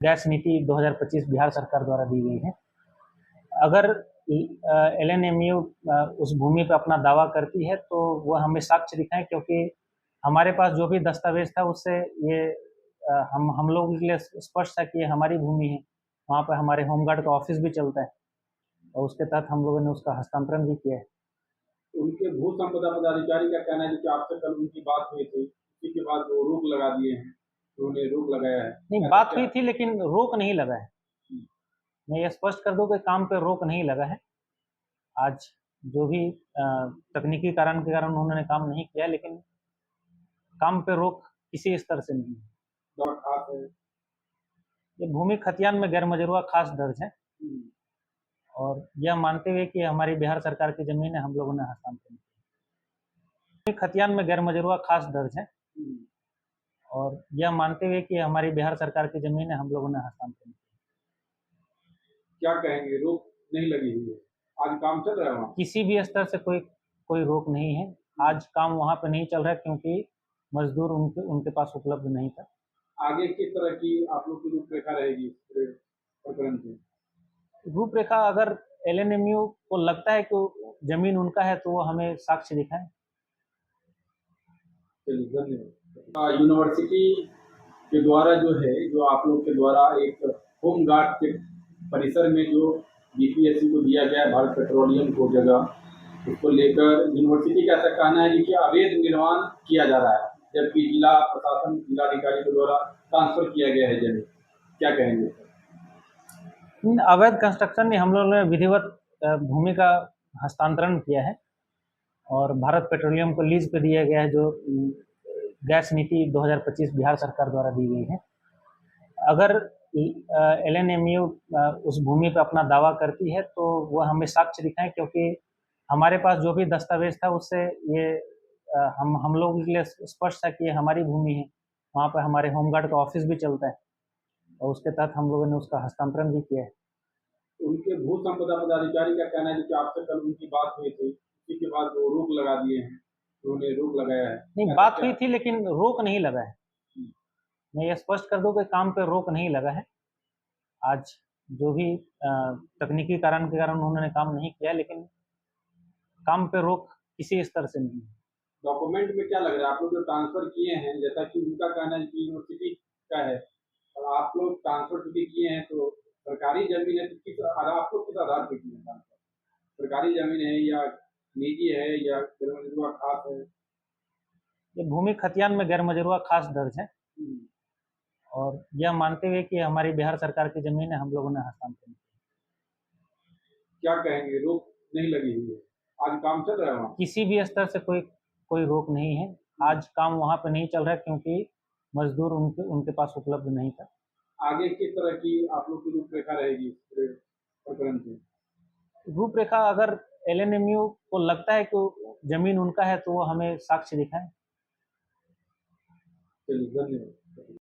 Gas नीति 2025 बिहार सरकार द्वारा दी गई है। अगर एलएनएमयू उस भूमि पर अपना दावा करती है तो वह हमें साक्ष्य दिखाएं, क्योंकि हमारे पास जो भी दस्तावेज था उससे ये हम लोगों के लिए स्पष्ट था कि ये हमारी भूमि है। वहाँ पर हमारे होमगार्ड का ऑफिस भी चलता है और उसके तहत हम लोगों ने उसका हस्तांतरण भी किया है। उनके भू संपदा पदाधिकारी का कहना है कि आपसे कल उनकी बात हुई थी, उसी के बाद वो रोक लगा दिए हैं, तो उन्हें रोक लगाया है। नहीं, बात हुई थी लेकिन रोक नहीं लगा है। मैं ये स्पष्ट कर दूं कि काम पे रोक नहीं लगा है। आज जो भी तकनीकी कारण के कारण उन्होंने काम नहीं किया, लेकिन काम पे रोक किसी स्तर से नहीं है। ये भूमि खतियान में गैर मजरूआ खास दर्ज है और यह मानते हुए कि हमारी बिहार सरकार की जमीन है, हम लोगों ने हस्तांतरण किया। खतियान में गैर मजरूआ खास दर्ज है और यह मानते हुए कि हमारी बिहार सरकार की जमीन है, हम लोगों ने हस्तांतरण किया। क्या कहेंगे, रोक नहीं लगी हुई है, आज काम चल रहा है वहाँ? किसी भी स्तर से कोई रोक नहीं है। आज काम वहाँ पे नहीं चल रहा है क्योंकि मजदूर उनके पास उपलब्ध नहीं था। आगे किस तरह की आप लोग की रूपरेखा रहेगी प्रकरण की? रूपरेखा, अगर एलएनएमयू को लगता है कि जमीन उनका है तो वो हमें साक्ष्य दिखाएं। चलिए, धन्यवाद। यूनिवर्सिटी के द्वारा जो है, जो आप लोग के द्वारा एक होम गार्ड के परिसर में जो बीपीएससी को दिया गया है, भारत पेट्रोलियम को जगह, उसको लेकर यूनिवर्सिटी का ऐसा कहना है कि अवैध निर्माण किया जा रहा है, जबकि जिला प्रशासन, जिलाधिकारी के द्वारा ट्रांसफर किया गया है जमीन। क्या कहेंगे? अवैध कंस्ट्रक्शन नहीं, हम लोगों ने विधिवत भूमि का हस्तांतरण किया है और भारत पेट्रोलियम को लीज पे दिया गया है, जो गैस नीति 2025 बिहार सरकार द्वारा दी गई है। अगर एलएनएमयू उस भूमि पर अपना दावा करती है तो वह हमें साक्ष्य दिखाएं, क्योंकि हमारे पास जो भी दस्तावेज था उससे ये हम लोगों के लिए स्पष्ट था कि ये हमारी भूमि है। वहाँ पर हमारे होमगार्ड का ऑफिस भी चलता है और उसके तहत हम लोगों ने उसका हस्तांतरण भी किया है। उनके भू संपदा पदाधिकारी का कहना है कि आपसे कल उनकी बात हुई थी, उसी के बाद वो रोक लगा दिए हैं, तो उन्हें रोक लगाया है। नहीं, बात हुई थी लेकिन रोक नहीं लगा है। मैं ये स्पष्ट कर दूं कि काम पे रोक नहीं लगा है। आज जो भी तकनीकी कारण के कारण उन्होंने काम नहीं किया, लेकिन काम पे रोक किसी स्तर से नहीं है। डॉक्यूमेंट में क्या लग रहा है, आप लोग जो ट्रांसफर किए हैं, जैसा कि उनका कहना है कि यूनिवर्सिटी का है और आप लोग ट्रांसफर चूंकि किए हैं तो सरकारी जमीन है, तो किस आप लोग किस आधार पर किए हैं ट्रांसफर? सरकारी जमीन है या निजी है या गैर मजरूआ खास है? ये भूमि खतियान में गैर मजरूआ खास दर्ज है और यह मानते हुए कि हमारी बिहार सरकार की जमीन है, हम लोगों ने हस्तांतरण किया। क्या कहेंगे, रोक नहीं लगी हुई है, आज काम चल रहा है वहाँ? किसी भी स्तर से कोई रोक नहीं है। आज काम वहाँ पे नहीं चल रहा है क्योंकि मजदूर उनके पास उपलब्ध नहीं था। आगे किस तरह की आप लोग की रूपरेखा रहेगी प्रकरण की? रूपरेखा, अगर एलएनएमयू को लगता है कि जमीन उनका है तो वो हमें साक्ष्य दिखाएं। चलिए, धन्यवाद।